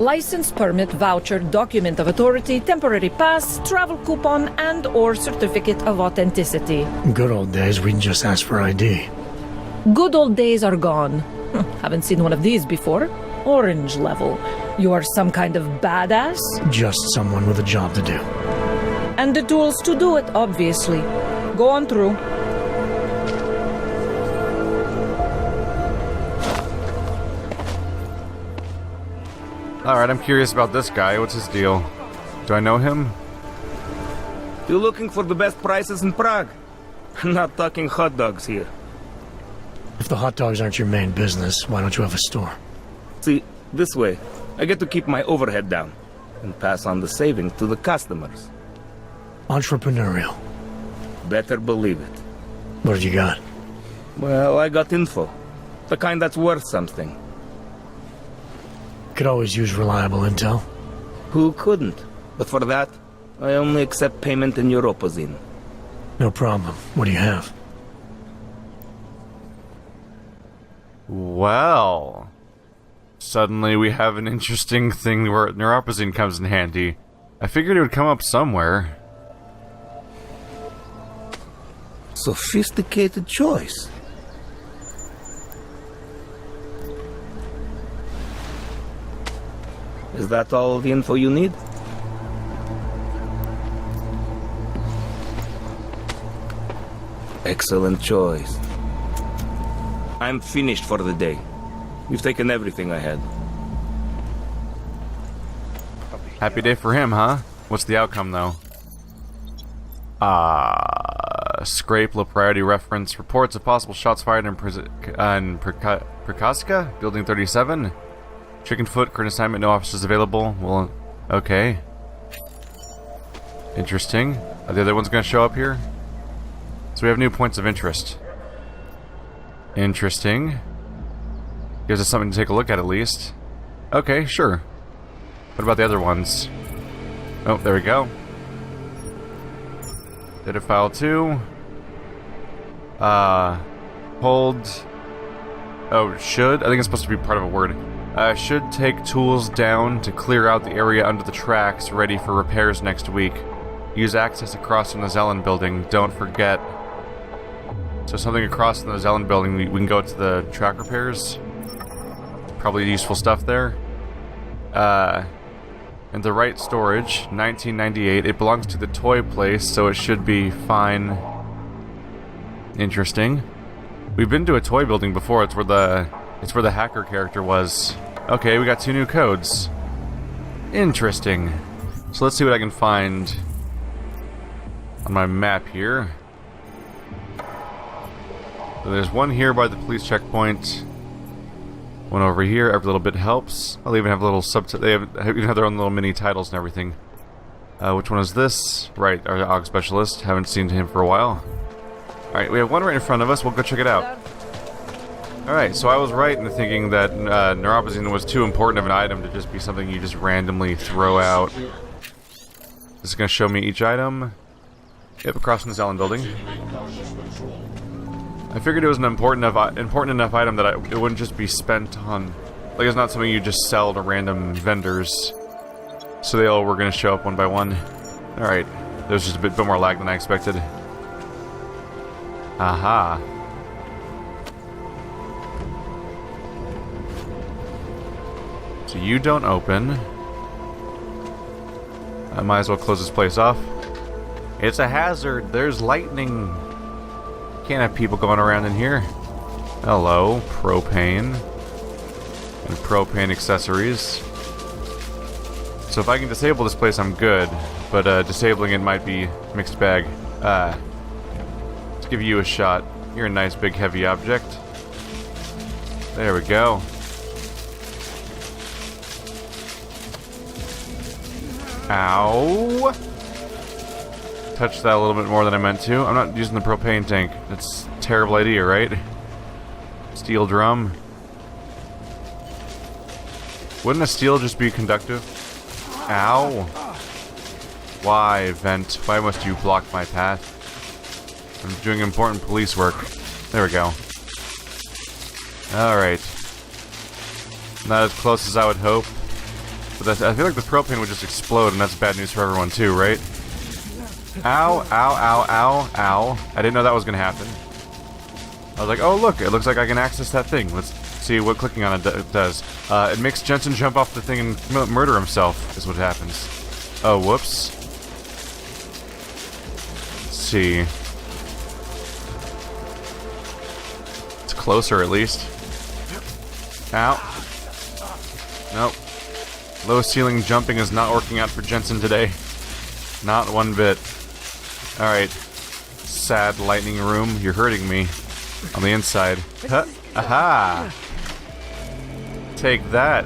License, permit, voucher, document of authority, temporary pass, travel coupon, and/or certificate of authenticity. Good old days, we can just ask for ID. Good old days are gone. Haven't seen one of these before. Orange level. You are some kind of badass? Just someone with a job to do. And the tools to do it, obviously. Go on through. Alright, I'm curious about this guy. What's his deal? Do I know him? You looking for the best prices in Prague? Not talking hot dogs here. If the hot dogs aren't your main business, why don't you have a store? See, this way, I get to keep my overhead down and pass on the savings to the customers. Entrepreneurial. Better believe it. What have you got? Well, I got info. The kind that's worth something. Could always use reliable intel. Who couldn't? But for that, I only accept payment in Europozine. No problem. What do you have? Well, suddenly we have an interesting thing where neuropozine comes in handy. I figured it would come up somewhere. Sophisticated choice. Is that all the info you need? Excellent choice. I'm finished for the day. You've taken everything I had. Happy day for him, huh? What's the outcome, though? Scrape, low priority reference. Reports of possible shots fired in Prakaska, Building 37. Chickenfoot, current assignment, no officers available. Well, okay. Interesting. Are the other ones going to show up here? So we have new points of interest. Interesting. Gives us something to take a look at least. Okay, sure. What about the other ones? Oh, there we go. Data file 2. Hold. Oh, should? I think it's supposed to be part of a word. Should take tools down to clear out the area under the tracks, ready for repairs next week. Use access across from the Zelen building. Don't forget. So something across from the Zelen building, we can go to the track repairs. Probably useful stuff there. And the right storage, 1998. It belongs to the toy place, so it should be fine. Interesting. We've been to a toy building before. It's where the hacker character was. Okay, we got 2 new codes. Interesting. So let's see what I can find on my map here. So there's one here by the police checkpoint. One over here. Every little bit helps. I'll even have little they even have their own little mini titles and everything. Which one is this? Right, our AUG specialist. Haven't seen him for a while. Alright, we have one right in front of us. We'll go check it out. Alright, so I was right in thinking that neuropozine was too important of an item to just be something you just randomly throw out. This is going to show me each item. Yep, across from the Zelen building. I figured it was an important enough item that it wouldn't just be spent on... Like, it's not something you just sell to random vendors. So they all were going to show up one by one. Alright, there's just a bit more lag than I expected. Aha. So you don't open. I might as well close this place off. It's a hazard. There's lightning. Can't have people going around in here. Hello, propane. And propane accessories. So if I can disable this place, I'm good. But disabling it might be a mixed bag. Let's give you a shot. You're a nice big heavy object. There we go. Ow! Touched that a little bit more than I meant to. I'm not using the propane tank. That's a terrible idea, right? Steel drum. Wouldn't a steel just be conductive? Ow! Why, vent? Why must you block my path? I'm doing important police work. There we go. Alright. Not as close as I would hope. But I feel like the propane would just explode, and that's bad news for everyone too, right? Ow, ow, ow, ow, ow. I didn't know that was gonna happen. I was like, oh look, it looks like I can access that thing. Let's see what clicking on it does. It makes Jensen jump off the thing and murder himself, is what happens. Oh, whoops. Let's see. It's closer, at least. Ow. Nope. Low ceiling jumping is not working out for Jensen today. Not one bit. Alright. Sad lightning room, you're hurting me. On the inside. Huh. Aha! Take that.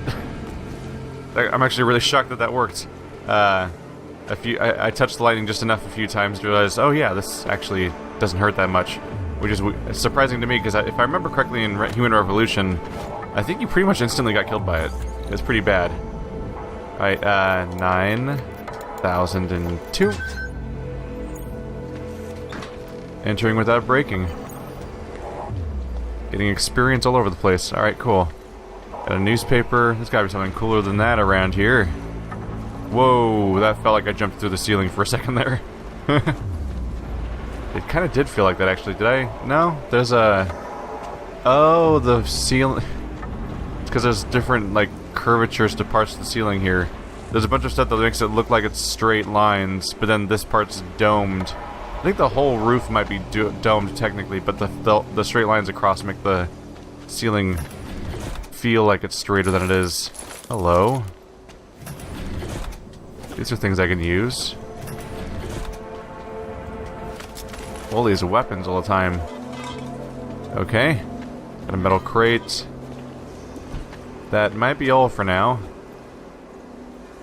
I'm actually really shocked that that worked. I touched the lightning just enough a few times to realize, oh yeah, this actually doesn't hurt that much. Which is surprising to me, because if I remember correctly in Human Revolution, I think you pretty much instantly got killed by it. It was pretty bad. Alright, 9,002. Entering without breaking. Getting experience all over the place. Alright, cool. Got a newspaper. There's gotta be something cooler than that around here. Whoa, that felt like I jumped through the ceiling for a second there. It kind of did feel like that, actually. Did I? No? There's a... Oh, the ceiling... It's because there's different, like, curvatures to parts of the ceiling here. There's a bunch of stuff that makes it look like it's straight lines, but then this part's domed. I think the whole roof might be domed technically, but the straight lines across make the ceiling feel like it's straighter than it is. Hello. These are things I can use. All these weapons all the time. Okay. Got a metal crate. That might be all for now.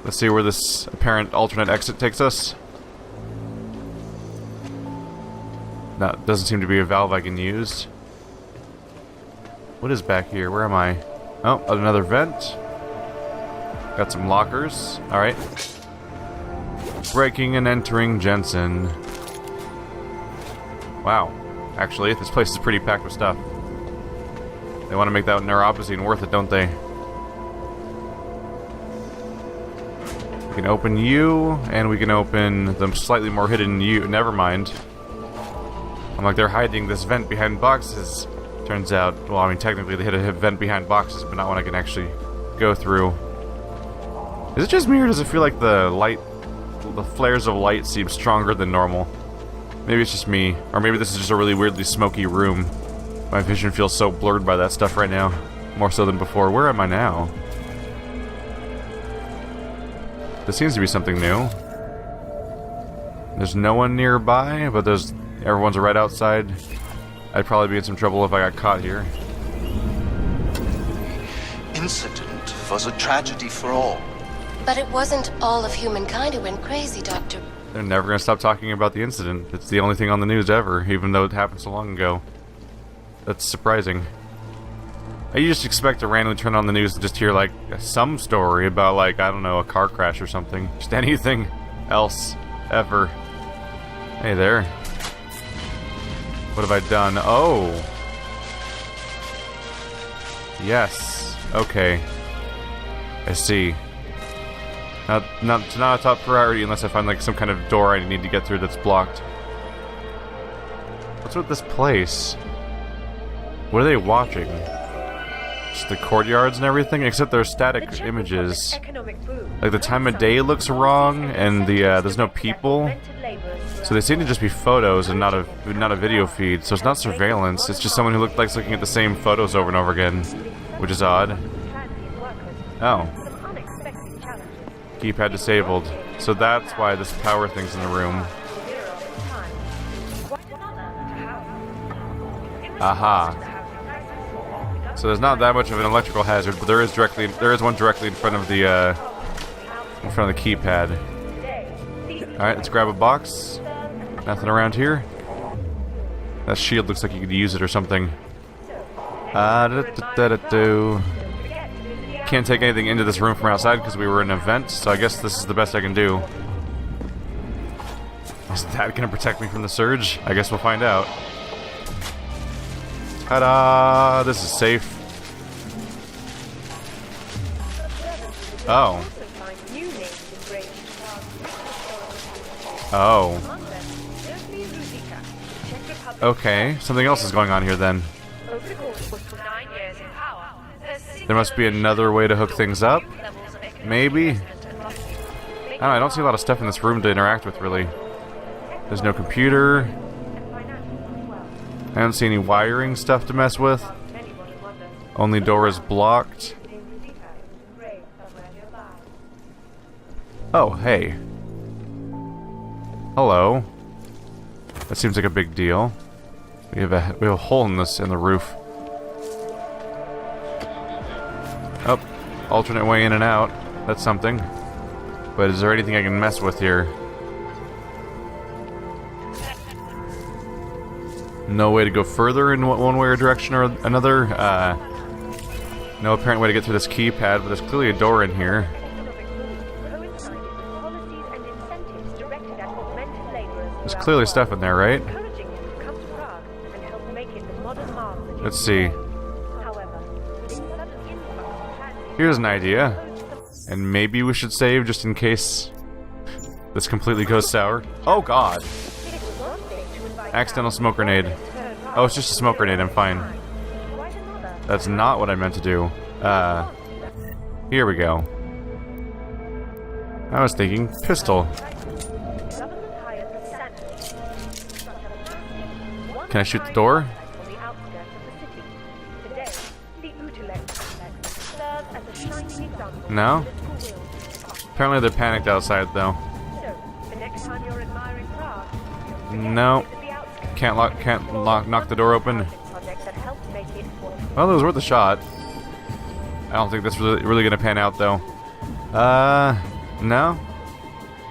Let's see where this apparent alternate exit takes us. That doesn't seem to be a valve I can use. What is back here? Where am I? Oh, another vent. Got some lockers. Alright. Breaking and entering Jensen. Wow. Actually, this place is pretty packed with stuff. They want to make that neuropathy worth it, don't they? We can open you, and we can open the slightly more hidden you. Never mind. I'm like, they're hiding this vent behind boxes. Turns out, well, I mean, technically they hid a vent behind boxes, but not one I can actually go through. Is it just me, or does it feel like the flares of light seem stronger than normal? Maybe it's just me, or maybe this is just a really weirdly smoky room. My vision feels so blurred by that stuff right now, more so than before. Where am I now? This seems to be something new. There's no one nearby, but everyone's right outside. I'd probably be in some trouble if I got caught here. The incident was a tragedy for all. But it wasn't all of humankind who went crazy, Doctor. They're never going to stop talking about the incident. It's the only thing on the news ever, even though it happened so long ago. That's surprising. You just expect to randomly turn on the news and just hear, like, some story about, like, I don't know, a car crash or something. Just anything else ever. Hey there. What have I done? Oh! Yes. Okay. I see. Not a top priority unless I find, like, some kind of door I need to get through that's blocked. What's with this place? What are they watching? Just the courtyards and everything, except they're static images. Like, the time of day looks wrong, and there's no people. So they seem to just be photos and not a video feed. So it's not surveillance. It's just someone who likes looking at the same photos over and over again, which is odd. Oh. Keypad disabled. So that's why this power thing's in the room. Aha. So there's not that much of an electrical hazard, but there is one directly in front of the keypad. All right, let's grab a box. Nothing around here. That shield looks like you could use it or something. Can't take anything into this room from outside because we were in an event, so I guess this is the best I can do. Is that gonna protect me from the surge? I guess we'll find out. Ta-da! This is safe. Oh. Oh. Okay, something else is going on here then. There must be another way to hook things up? Maybe? I don't know, I don't see a lot of stuff in this room to interact with, really. There's no computer. I don't see any wiring stuff to mess with. Only door is blocked. Oh, hey. Hello. That seems like a big deal. We have a hole in the roof. Oh, alternate way in and out. That's something. But is there anything I can mess with here? No way to go further in one way or direction or another. No apparent way to get through this keypad, but there's clearly a door in here. There's clearly stuff in there, right? Let's see. Here's an idea. And maybe we should save just in case this completely goes sour. Oh god! Accidental smoke grenade. Oh, it's just a smoke grenade, I'm fine. That's not what I meant to do. Here we go. I was thinking pistol. Can I shoot the door? No? Apparently they're panicked outside, though. No. Can't knock the door open. Well, it was worth a shot. I don't think that's really gonna pan out, though. No?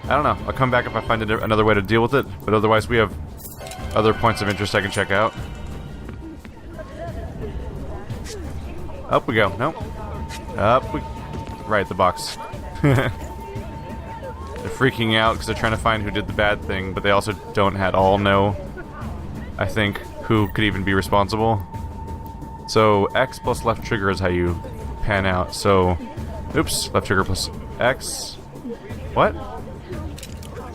I don't know. I'll come back if I find another way to deal with it, but otherwise we have other points of interest I can check out. Up we go. Nope. Up we... Right, the box. They're freaking out because they're trying to find who did the bad thing, but they also don't at all know, I think, who could even be responsible. So, X plus left trigger is how you pan out. So, oops, left trigger plus X. What?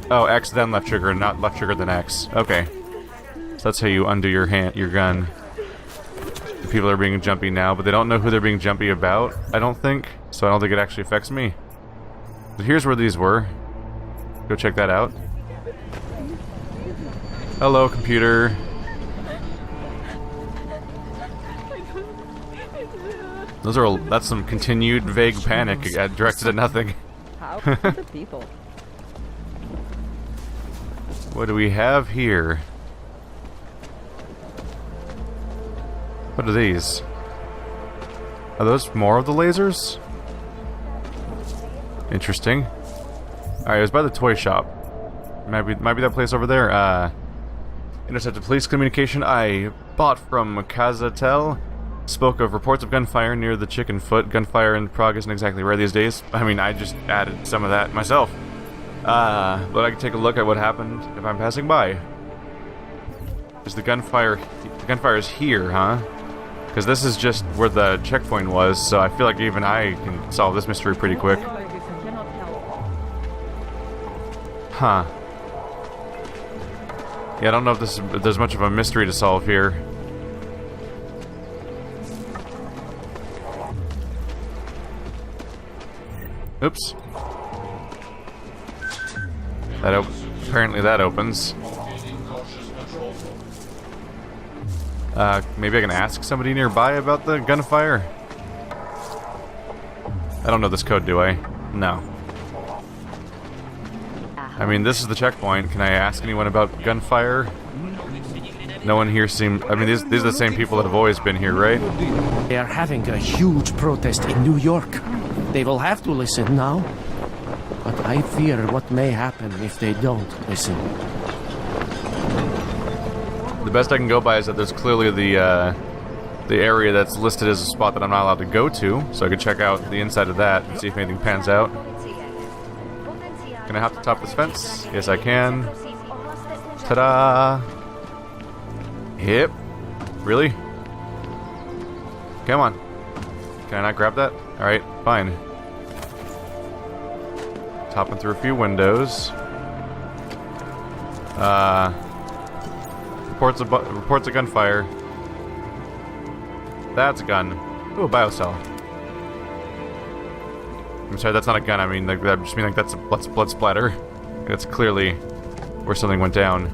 Oh, X then left trigger, not left trigger then X. Okay. So that's how you undo your gun. The people are being jumpy now, but they don't know who they're being jumpy about, I don't think. So I don't think it actually affects me. But here's where these were. Go check that out. Hello, computer. That's some continued vague panic directed at nothing. How the people? What do we have here? What are these? Are those more of the lasers? Interesting. Alright, it was by the toy shop. Might be that place over there. Intercepted police communication I bought from Kazatel. Spoke of reports of gunfire near the Chicken Foot. Gunfire in Prague isn't exactly rare these days. I mean, I just added some of that myself. But I can take a look at what happened if I'm passing by. Is the gunfire is here, huh? Because this is just where the checkpoint was, so I feel like even I can solve this mystery pretty quick. Huh. Yeah, I don't know if there's much of a mystery to solve here. Oops. Apparently that opens. Maybe I can ask somebody nearby about the gunfire? I don't know this code, do I? No. I mean, this is the checkpoint. Can I ask anyone about gunfire? No one here seems... I mean, these are the same people that have always been here, right? They are having a huge protest in New York. They will have to listen now. But I fear what may happen if they don't listen. The best I can go by is that there's clearly the area that's listed as a spot that I'm not allowed to go to, so I could check out the inside of that and see if anything pans out. Can I hop to top this fence? Yes, I can. Ta-da! Yep. Really? Come on. Can I not grab that? Alright, fine. Topping through a few windows. Reports a gunfire. That's a gun. Ooh, a biocell. I'm sorry, that's not a gun. I mean, like, I just mean like that's a blood splatter. That's clearly where something went down.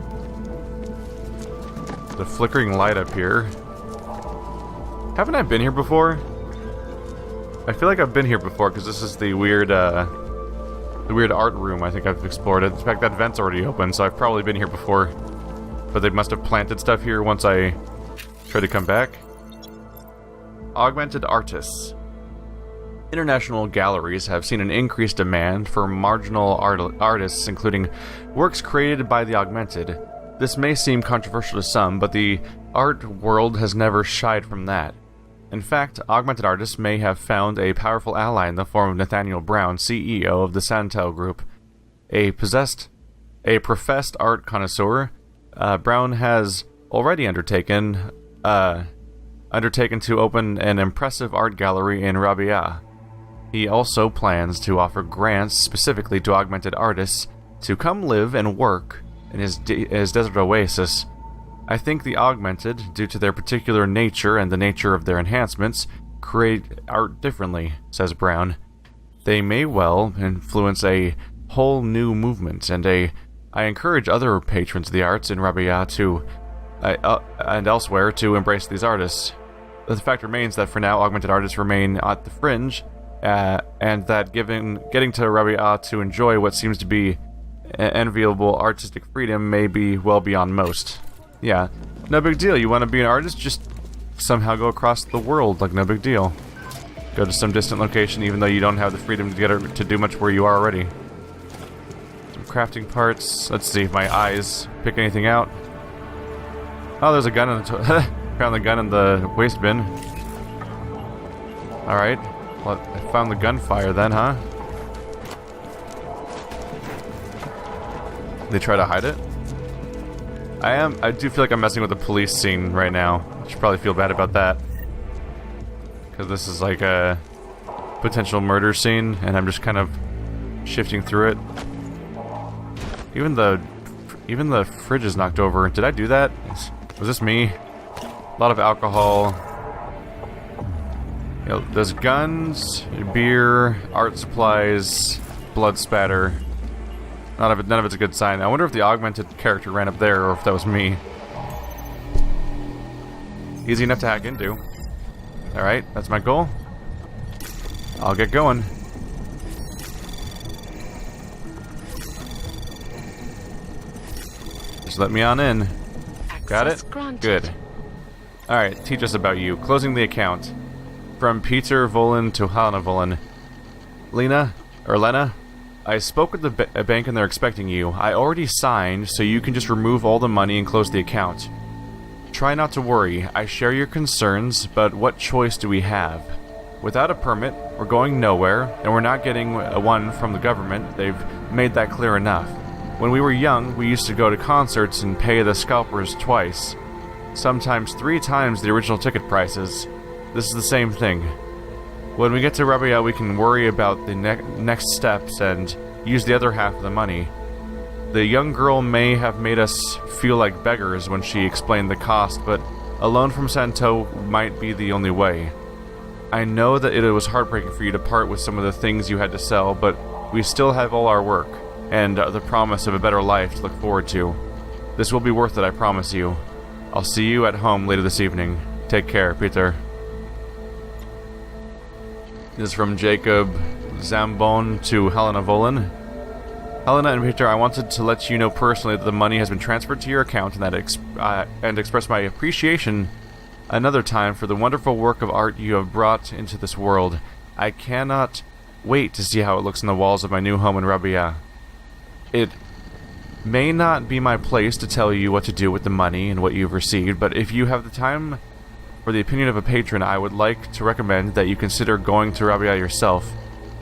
The flickering light up here. Haven't I been here before? I feel like I've been here before because this is the weird art room I think I've explored. In fact, that vent's already open, so I've probably been here before. But they must have planted stuff here once I tried to come back. Augmented artists. International galleries have seen an increased demand for marginal artists, including works created by the augmented. This may seem controversial to some, but the art world has never shied from that. In fact, augmented artists may have found a powerful ally in the form of Nathaniel Brown, CEO of the Kazatel Group. A professed art connoisseur, Brown has already undertaken to open an impressive art gallery in Rabia. He also plans to offer grants specifically to augmented artists to come live and work in his desert oasis. I think the augmented, due to their particular nature and the nature of their enhancements, create art differently, says Brown. They may well influence a whole new movement, and I encourage other patrons of the arts in Rabia and elsewhere to embrace these artists. The fact remains that for now, augmented artists remain at the fringe, and that getting to Rabia to enjoy what seems to be enviable artistic freedom may be well beyond most. Yeah, no big deal. You want to be an artist? Just somehow go across the world, like no big deal. Go to some distant location even though you don't have the freedom to do much where you are already. Some crafting parts. Let's see if my eyes pick anything out. Oh, there's a gun in the found the gun in the waste bin. Alright. Well, I found the gunfire then, huh? They try to hide it? I do feel like I'm messing with the police scene right now. I should probably feel bad about that. Because this is like a potential murder scene, and I'm just kind of shifting through it. Even the fridge is knocked over. Did I do that? Was this me? A lot of alcohol. You know, there's guns, beer, art supplies, blood spatter. None of it's a good sign. I wonder if the augmented character ran up there or if that was me. Easy enough to hack into. Alright, that's my goal. I'll get going. Just let me on in. Got it? Good. Alright, teach us about you. Closing the account. From Peter Volin to Helena Volin. Lena? I spoke with the bank and they're expecting you. I already signed, so you can just remove all the money and close the account. Try not to worry. I share your concerns, but what choice do we have? Without a permit, we're going nowhere, and we're not getting one from the government. They've made that clear enough. When we were young, we used to go to concerts and pay the scalpers twice. Sometimes 3 times the original ticket prices. This is the same thing. When we get to Rabia, we can worry about the next steps and use the other half of the money. The young girl may have made us feel like beggars when she explained the cost, but a loan from Santo might be the only way. I know that it was heartbreaking for you to part with some of the things you had to sell, but we still have all our work, and the promise of a better life to look forward to. This will be worth it, I promise you. I'll see you at home later this evening. Take care, Peter. This is from Jacob Zambon to Helena Volin. Helena and Peter, I wanted to let you know personally that the money has been transferred to your account and that and express my appreciation another time for the wonderful work of art you have brought into this world. I cannot wait to see how it looks on the walls of my new home in Rabia. It may not be my place to tell you what to do with the money and what you've received, but if you have the time for the opinion of a patron, I would like to recommend that you consider going to Rabia yourself.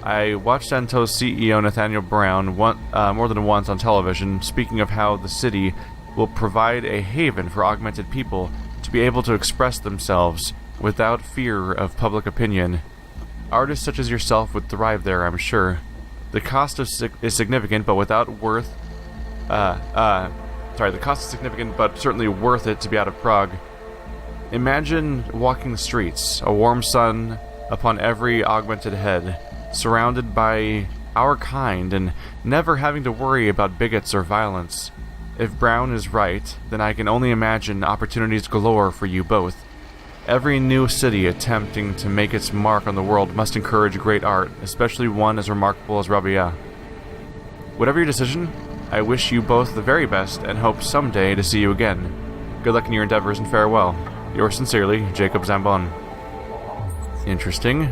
I watched Santo's CEO Nathaniel Brown more than once on television, speaking of how the city will provide a haven for augmented people to be able to express themselves without fear of public opinion. Artists such as yourself would thrive there, I'm sure. The cost is significant, but without worth sorry, the cost is significant, but certainly worth it to be out of Prague. Imagine walking the streets, a warm sun upon every augmented head, surrounded by our kind, and never having to worry about bigots or violence. If Brown is right, then I can only imagine opportunities galore for you both. Every new city attempting to make its mark on the world must encourage great art, especially one as remarkable as Rabia. Whatever your decision, I wish you both the very best and hope someday to see you again. Good luck in your endeavors and farewell. Yours sincerely, Jacob Zambon. Interesting.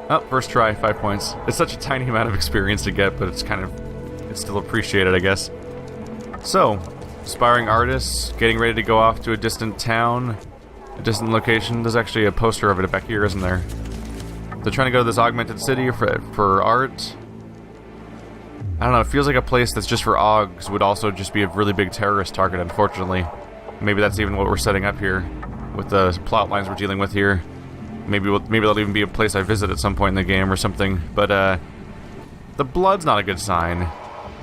Oh, first try, 5 points. It's such a tiny amount of experience to get, but it's still appreciated, I guess. So, aspiring artists, getting ready to go off to a distant town, a distant location. There's actually a poster of it back here, isn't there? They're trying to go to this augmented city for art. I don't know, it feels like a place that's just for augs would also just be a really big terrorist target, unfortunately. Maybe that's even what we're setting up here, with the plot lines we're dealing with here. Maybe that'll even be a place I visit at some point in the game or something. But, the blood's not a good sign.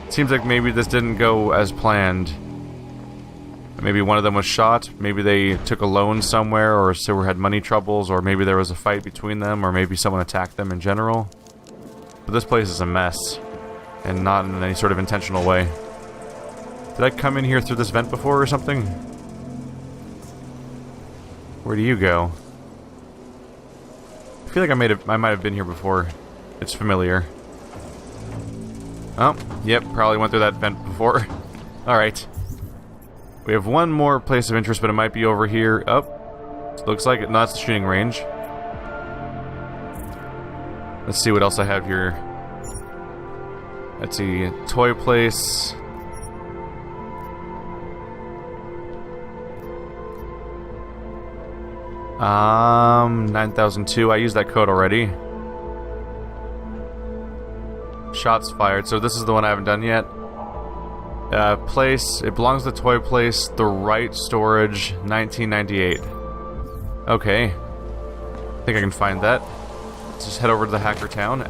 It seems like maybe this didn't go as planned. Maybe one of them was shot, maybe they took a loan somewhere, or so had money troubles, or maybe there was a fight between them, or maybe someone attacked them in general. But this place is a mess. And not in any sort of intentional way. Did I come in here through this vent before or something? Where do you go? I feel like I might have been here before. It's familiar. Oh, yep, probably went through that vent before. Alright. We have one more place of interest, but it might be over here. Oh, looks like it. No, that's the shooting range. Let's see what else I have here. Let's see, toy place. Um, 9002. I used that code already. Shots fired. So this is the one I haven't done yet. Place. It belongs to the toy place. The right storage. 1998. Okay. I think I can find that. Let's just head over to the hacker town.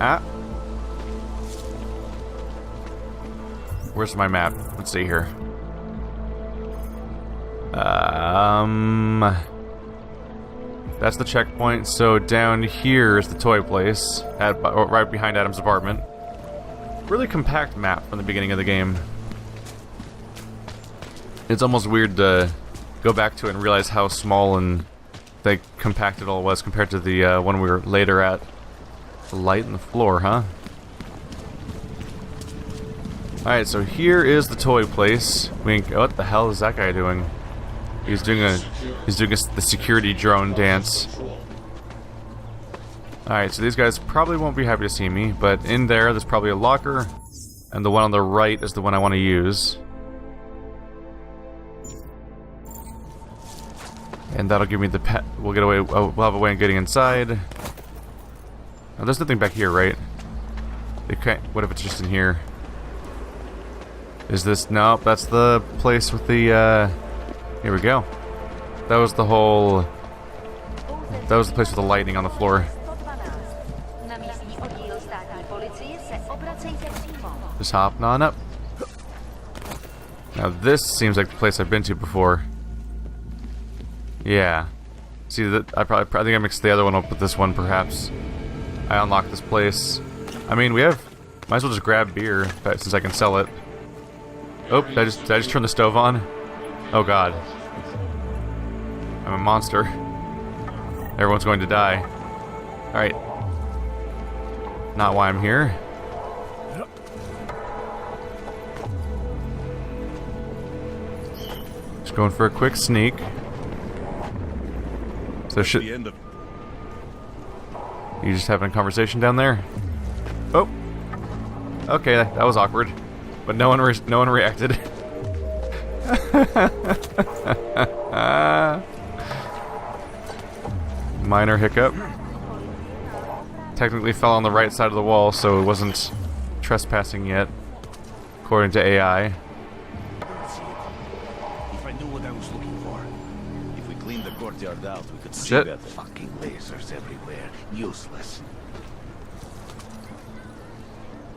Where's my map? Let's see here. That's the checkpoint. So down here is the toy place, right behind Adam's apartment. Really compact map from the beginning of the game. It's almost weird to go back to it and realize how small and compact it all was compared to the one we were later at. The light in the floor, huh? Alright, so here is the toy place. What the hell is that guy doing? He's doing the security drone dance. Alright, so these guys probably won't be happy to see me, but in there's probably a locker, and the one on the right is the one I want to use. And that'll give me the pet. We'll have a way of getting inside. Oh, there's nothing back here, right? What if it's just in here? Is this... Nope, that's the place with the, Here we go. That was the whole... That was the place with the lightning on the floor. Just hopping on up. Now this seems like the place I've been to before. Yeah. See, that I think I mixed the other one up with this one, perhaps. I unlocked this place. I mean, we have... Might as well just grab beer, since I can sell it. Oh, did I just turn the stove on? Oh god. I'm a monster. Everyone's going to die. Alright. Not why I'm here. Just going for a quick sneak. So you just having a conversation down there? Oh. Okay, that was awkward. But no one reacted. Minor hiccup. Technically fell on the right side of the wall, so it wasn't trespassing yet, according to AI. If I knew what I was looking for. If we cleaned the courtyard out, we could see that fucking lasers everywhere. Useless.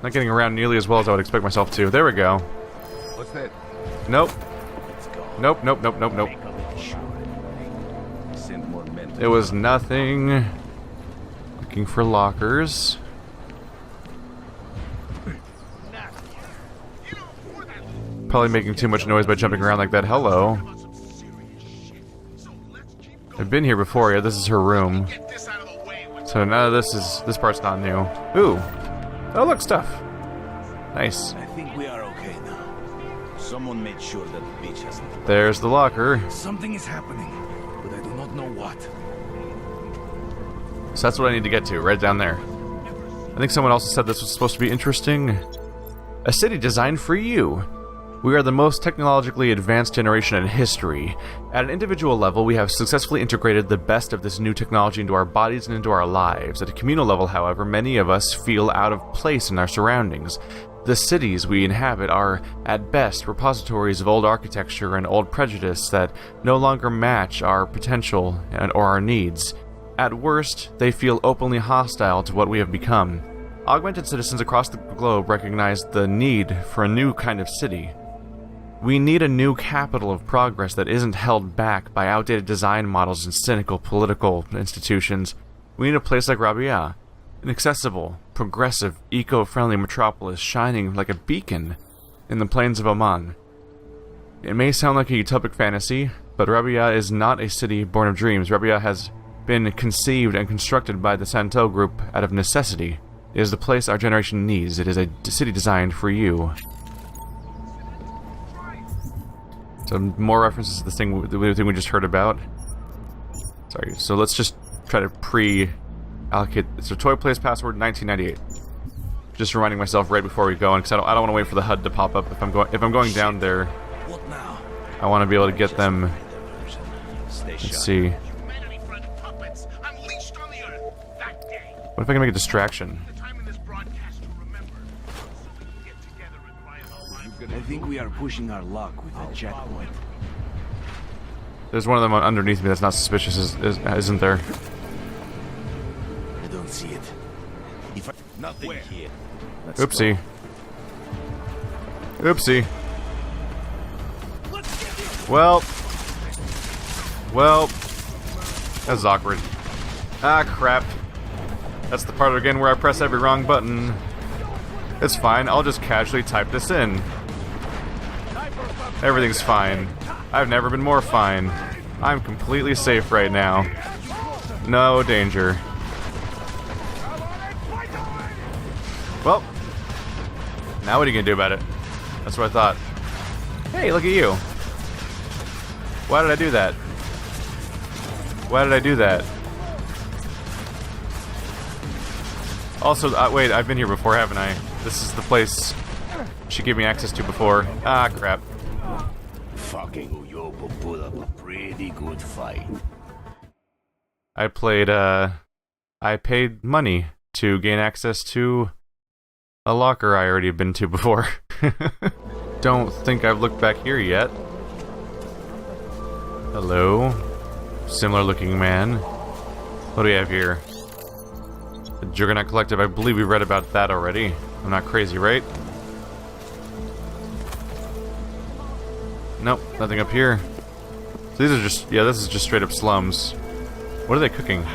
Not getting around nearly as well as I would expect myself to. There we go. What's that? Nope. It's gone. Nope, nope, nope, nope, nope. Make a bit sure. Send more men to It was nothing. Looking for lockers. Probably making too much noise by jumping around like that. Hello. I've been here before. Yeah, this is her room. So none of this part's not new. Ooh. Oh, look, stuff. Nice. I think we are okay now. Someone made sure that the beach hasn't. There's the locker. Something is happening, but I do not know what. So that's what I need to get to, right down there. I think someone else said this was supposed to be interesting. A city designed for you. We are the most technologically advanced generation in history. At an individual level, we have successfully integrated the best of this new technology into our bodies and into our lives. At a communal level, however, many of us feel out of place in our surroundings. The cities we inhabit are, at best, repositories of old architecture and old prejudice that no longer match our potential or our needs. At worst, they feel openly hostile to what we have become. Augmented citizens across the globe recognize the need for a new kind of city. We need a new capital of progress that isn't held back by outdated design models and cynical political institutions. We need a place like Rabia, an accessible, progressive, eco-friendly metropolis shining like a beacon in the plains of Oman. It may sound like a utopic fantasy, but Rabia is not a city born of dreams. Rabia has been conceived and constructed by the Santel Group out of necessity. It is the place our generation needs. It is a city designed for you. Some more references to the thing we just heard about. Sorry, so let's just try to pre-allocate. It's a toy place password 1998. Just reminding myself right before we go in, because I don't want to wait for the HUD to pop up if I'm going down there. What now? I want to be able to get them. Let's see. What if I can make a distraction? I think we are pushing our luck with that checkpoint. There's one of them underneath me that's not suspicious, isn't there? I don't see it. If I... Nothing here. Let's Oopsie. Oopsie. Well. That's awkward. Ah, crap. That's the part again where I press every wrong button. It's fine, I'll just casually type this in. Everything's fine. I've never been more fine. I'm completely safe right now. No danger. Well, now what are you gonna do about it? That's what I thought. Hey, look at you. Why did I do that? Why did I do that? Also, wait, I've been here before, haven't I? This is the place she gave me access to before. Ah, crap. Fucking Uyobo put up a pretty good fight. I paid money to gain access to a locker I already been to before. Don't think I've looked back here yet. Hello? Similar looking man. What do we have here? The Juggernaut Collective, I believe we read about that already. I'm not crazy, right? Nope, nothing up here. So these are just, yeah, this is just straight up slums. What are they cooking?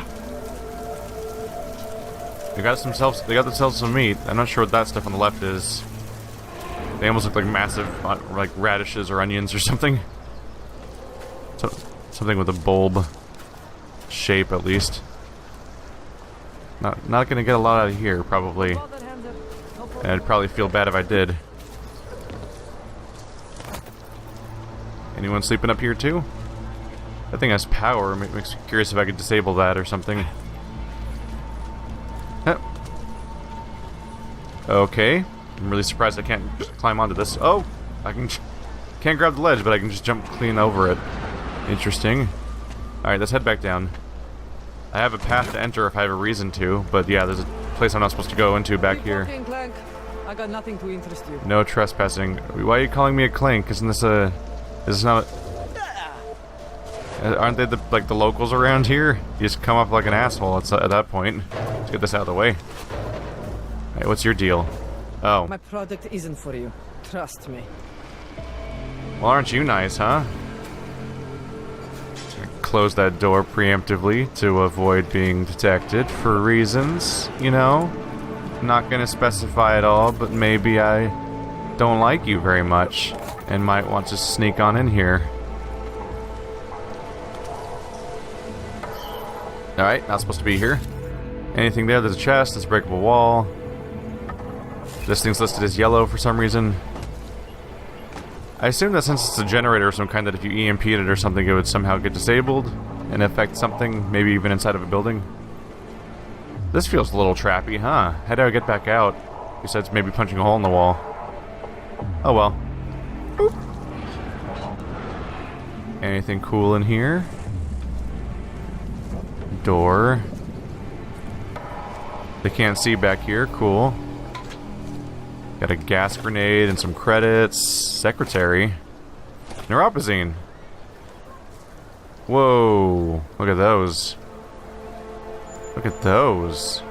They got themselves some meat. I'm not sure what that stuff on the left is. They almost look like massive, like radishes or onions or something. So, something with a bulb shape, at least. Not gonna get a lot out of here, probably. And I'd probably feel bad if I did. Anyone sleeping up here too? That thing has power. Makes me curious if I could disable that or something. Okay. I'm really surprised I can't just climb onto this. Oh! I can't grab the ledge, but I can just jump clean over it. Interesting. Alright, let's head back down. I have a path to enter if I have a reason to, but yeah, there's a place I'm not supposed to go into back here. I got nothing to interest you. No trespassing. Why are you calling me a clank? Isn't this a... Is this not... Aren't they the locals around here? You just come up like an asshole at that point. Let's get this out of the way. Hey, what's your deal? Oh. My product isn't for you. Trust me. Well, aren't you nice, huh? Close that door preemptively to avoid being detected for reasons, you know? Not gonna specify at all, but maybe I don't like you very much and might want to sneak on in here. Alright, not supposed to be here. Anything there? There's a chest, there's a breakable wall. This thing's listed as yellow for some reason. I assume that since it's a generator of some kind, that if you EMP'd it or something, it would somehow get disabled and affect something, maybe even inside of a building. This feels a little trappy, huh? How do I get back out? Besides maybe punching a hole in the wall. Oh well. Boop. Anything cool in here? Door. They can't see back here, cool. Got a gas grenade and some credits. Secretary. Neuropazine. Whoa. Look at those. Look at those.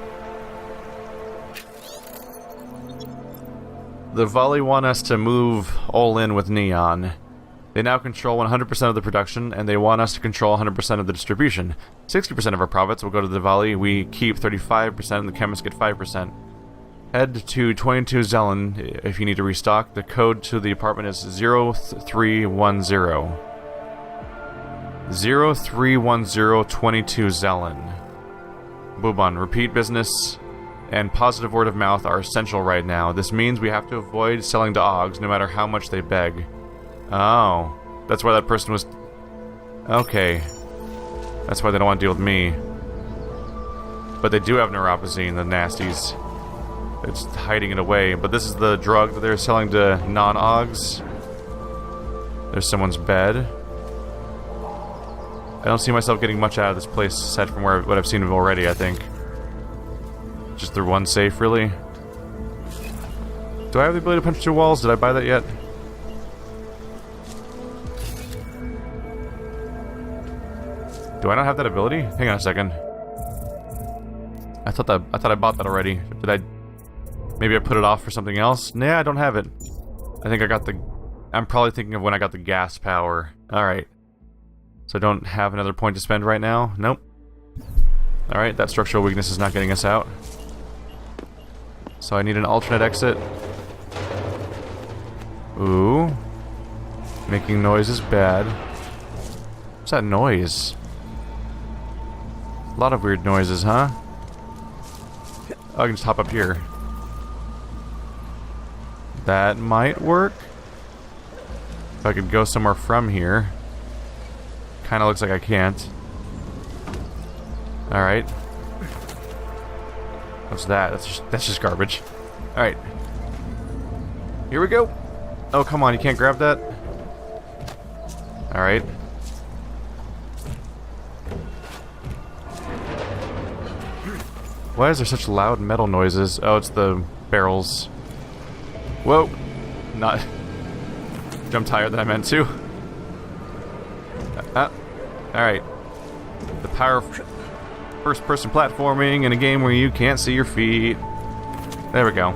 The Volley want us to move all in with Neon. They now control 100% of the production, and they want us to control 100% of the distribution. 60% of our profits will go to the Volley. We keep 35%, and the chemists get 5%. Head to 22 Zelen if you need to restock. The code to the apartment is 0310. 0310 22 Zelen. Bouban, repeat business and positive word of mouth are essential right now. This means we have to avoid selling to Augs no matter how much they beg. Oh, that's why that person was... Okay. That's why they don't want to deal with me. But they do have neuropazine, the nasties. It's hiding it away. But this is the drug that they're selling to non-Augs. There's someone's bed. I don't see myself getting much out of this place aside from what I've seen of already, I think. Just the one safe, really. Do I have the ability to punch through walls? Did I buy that yet? Do I not have that ability? Hang on a second. I thought I bought that already. Did I? Maybe I put it off for something else? Nah, I don't have it. I think I got the... I'm probably thinking of when I got the gas power. Alright. So I don't have another point to spend right now? Nope. Alright, that structural weakness is not getting us out. So I need an alternate exit. Ooh. Making noise is bad. What's that noise? A lot of weird noises, huh? Oh, I can just hop up here. That might work. If I could go somewhere from here. Kinda looks like I can't. Alright. What's that? That's just garbage. Alright. Here we go. Oh, come on, you can't grab that? Alright. Why is there such loud metal noises? Oh, it's the barrels. Whoa! Not... Jumped higher than I meant to. Alright. The power of first-person platforming in a game where you can't see your feet. There we go.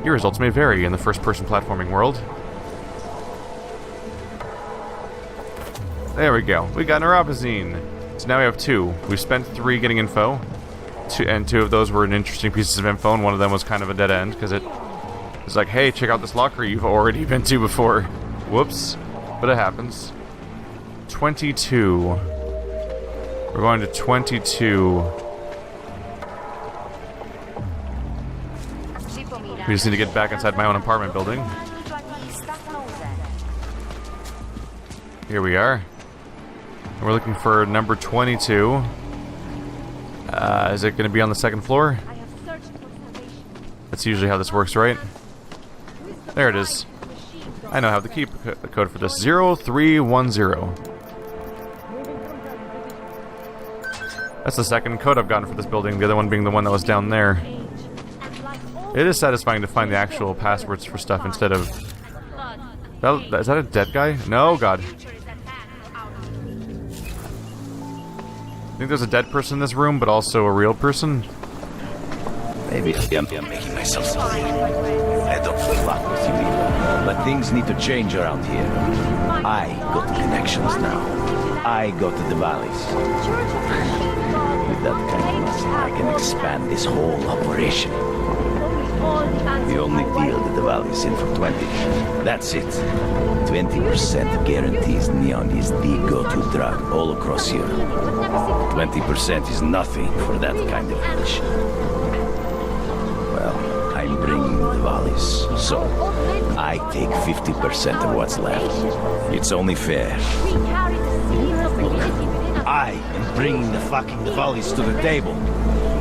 Your results may vary in the first-person platforming world. There we go. We got neuropazine. So now we have 2. We spent 3 getting info. 2 of those were interesting pieces of info, and one of them was kind of a dead end, because it was like, hey, check out this locker you've already been to before. Whoops. But it happens. 22. We're going to 22. We just need to get back inside my own apartment building. Here we are. We're looking for number 22. Is it going to be on the 2nd floor? That's usually how this works, right? There it is. I now have the key code for this. 0310. That's the 2nd code I've gotten for this building, the other one being the one that was down there. It is satisfying to find the actual passwords for stuff instead of... Is that a dead guy? No, God. I think there's a dead person in this room, but also a real person. Maybe I'm making myself small. I don't fuck with you either. But things need to change around here. I got the connections now. I go to the valleys. With that kind of muscle, I can expand this whole operation. The only deal that the valley's in for 20. That's it. 20% guarantees neon is the go-to drug all across Europe. 20% is nothing for that kind of niche. Well, I'm bringing the valleys, so I take 50% of what's left. It's only fair. Look, I am bringing the fucking valleys to the table.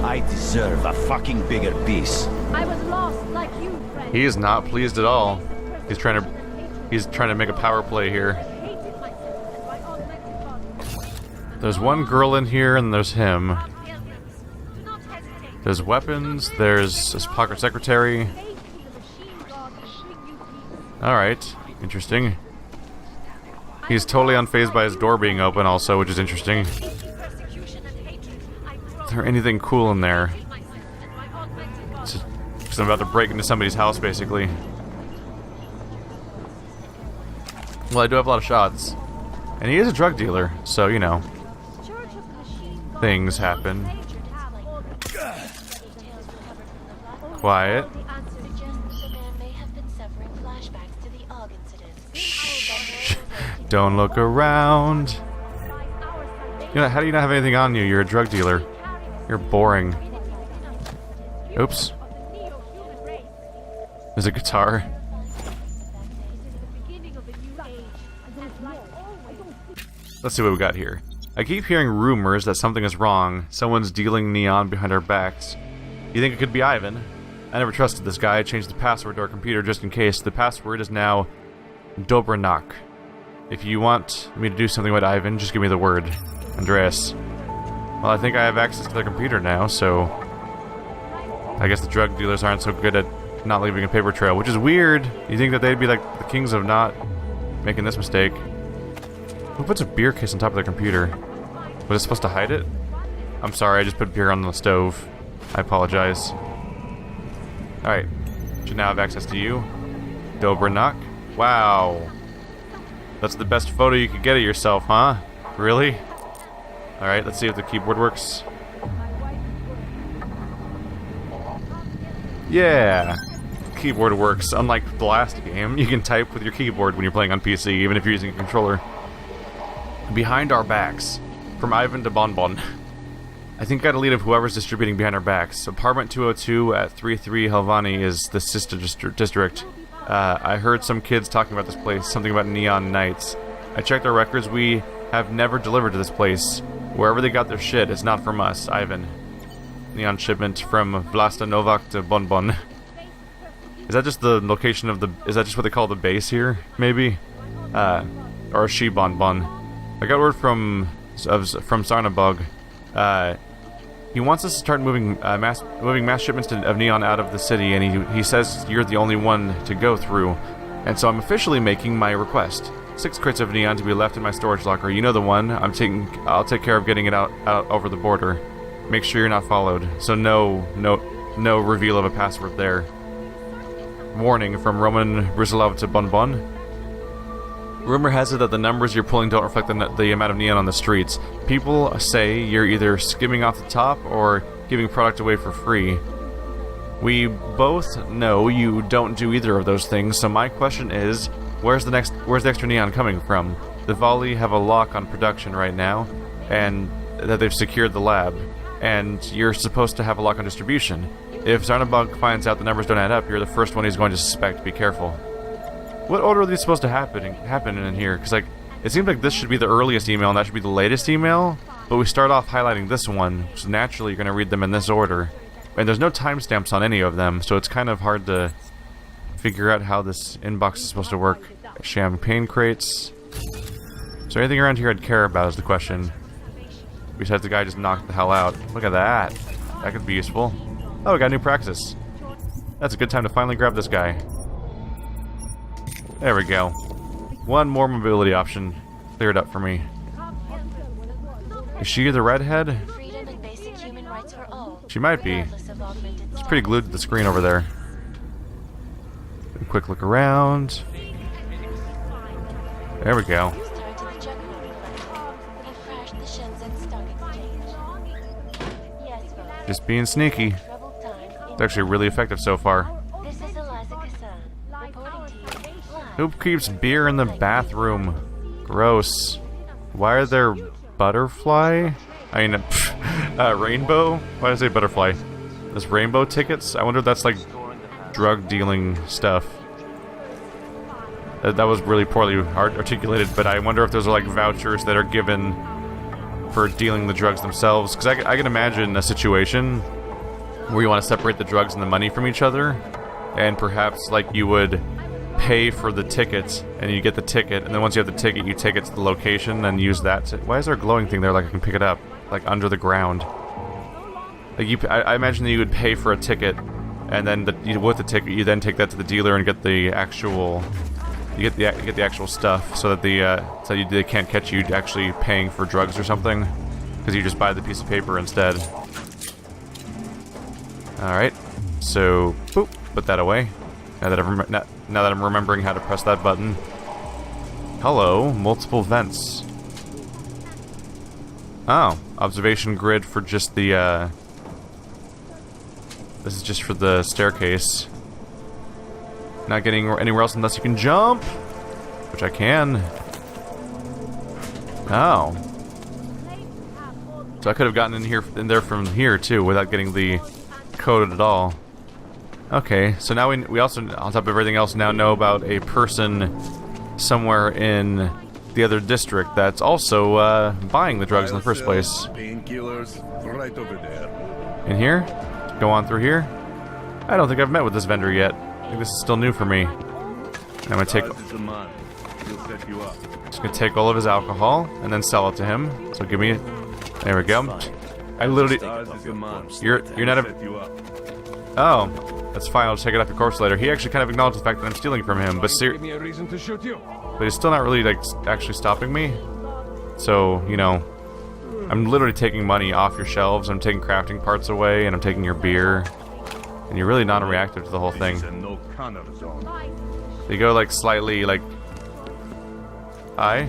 I deserve a fucking bigger piece. I was lost like you, friend. He is not pleased at all. He's trying to make a power play here. There's one girl in here, and there's him. There's weapons. There's his pocket secretary. All right, interesting. He's totally unfazed by his door being open, also, which is interesting. Is there anything cool in there? Because I'm about to break into somebody's house, basically. Well, I do have a lot of shots. And he is a drug dealer, so, you know. Things happen. Quiet. Shh. Don't look around. You know, how do you not have anything on you? You're a drug dealer. You're boring. Oops. There's a guitar. Let's see what we got here. I keep hearing rumors that something is wrong. Someone's dealing neon behind our backs. You think it could be Ivan? I never trusted this guy. I changed the password to our computer just in case. The password is now Dobronak. If you want me to do something with Ivan, just give me the word. Andreas. Well, I think I have access to their computer now, so I guess the drug dealers aren't so good at not leaving a paper trail, which is weird. You think that they'd be like the kings of not making this mistake. Who puts a beer case on top of their computer? Was it supposed to hide it? I'm sorry, I just put beer on the stove. I apologize. Alright. Should now have access to you. Dobronak. Wow. That's the best photo you could get of yourself, huh? Really? Alright, let's see if the keyboard works. Yeah. Keyboard works. Unlike the last game, you can type with your keyboard when you're playing on PC, even if you're using a controller. Behind our backs. From Ivan to Bonbon. I think I got a lead of whoever's distributing behind our backs. Apartment 202 at 33 Helvani is the sister district. I heard some kids talking about this place, something about neon nights. I checked our records, we have never delivered to this place. Wherever they got their shit, it's not from us, Ivan. Neon shipment from Vlasta Novak to Bonbon. Is that just the location of the... Is that just what they call the base here, maybe? Or she Bonbon. I got word from Sarnabog. He wants us to start moving mass shipments of neon out of the city, and he says you're the only one to go through. And so I'm officially making my request. 6 crates of neon to be left in my storage locker. You know the one. I'll take care of getting it out over the border. Make sure you're not followed. So no reveal of a password there. Warning from Roman Brusilov to Bonbon. Rumor has it that the numbers you're pulling don't reflect the amount of neon on the streets. People say you're either skimming off the top or giving product away for free. We both know you don't do either of those things, so my question is, where's the extra neon coming from? The Volley have a lock on production right now, and that they've secured the lab, and you're supposed to have a lock on distribution. If Zarnabog finds out the numbers don't add up, you're the first one he's going to suspect. Be careful. What order are these supposed to happen in here? Because, like, it seems like this should be the earliest email and that should be the latest email, but we start off highlighting this one, so naturally you're going to read them in this order. And there's no timestamps on any of them, so it's kind of hard to figure out how this inbox is supposed to work. Champagne crates. Is there anything around here I'd care about is the question. Besides the guy just knocked the hell out. Look at that. That could be useful. Oh, we got new praxis. That's a good time to finally grab this guy. There we go. One more mobility option cleared up for me. Is she the redhead? Freedom and basic human rights for all, She might be. regardless of augmented It's pretty glued to the screen over there. A quick look around. There we go. Just being sneaky. It's actually really effective so far. Who keeps beer in the bathroom? Gross. Why are there butterfly? I mean, rainbow? Why did I say butterfly? There's rainbow tickets? I wonder if that's like drug dealing stuff. That was really poorly articulated, but I wonder if those are like vouchers that are given for dealing the drugs themselves. Because I can imagine a situation where you want to separate the drugs and the money from each other, and perhaps like you would pay for the ticket, and you get the ticket, and then once you have the ticket, you take it to the location and use that to... Why is there a glowing thing there like I can pick it up? Like under the ground. Like I imagine that you would pay for a ticket, and then with the ticket, you then take that to the dealer and get the actual... You get the actual stuff, so that they can't catch you actually paying for drugs or something, because you just buy the piece of paper instead. Alright, so, boop, put that away. Now that I'm remembering how to press that button. Hello, multiple vents. Oh, observation grid for just the, this is just for the staircase. Not getting anywhere else unless you can jump! Which I can. Oh. So I could have gotten in there from here, too, without getting the code at all. Okay, so now we also, on top of everything else, now know about a person somewhere in the other district that's also buying the drugs in the first place. Right over there. In here? Go on through here? I don't think I've met with this vendor yet. I think this is still new for me. I'm gonna take... Just gonna take all of his alcohol and then sell it to him. So give me... There we go. I literally... You're not a... Oh. That's fine, I'll just take it off your corpse later. He actually kind of acknowledged the fact that I'm stealing from him, but but he's still not really, like, actually stopping me. So, you know, I'm literally taking money off your shelves, I'm taking crafting parts away, and I'm taking your beer. And you're really non-reactive to the whole thing. You go, like, slightly, like... Hi?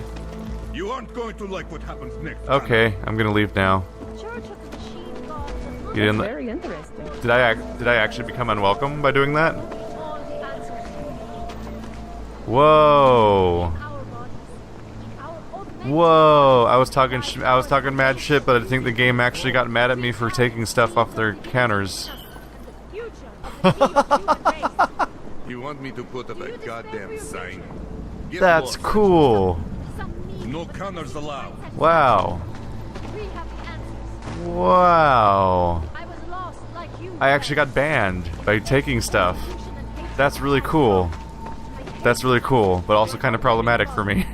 You aren't going to like what happens next. Okay, I'm gonna leave now. You didn't... Very interesting. Did I actually become unwelcome by doing that? Whoa. Whoa. I was talking mad shit, but I think the game actually got mad at me for taking stuff off their counters. You want me to put up a goddamn sign? That's cool. No counters allowed. Wow. Wow. I actually got banned by taking stuff. That's really cool. That's really cool, but also kind of problematic for me.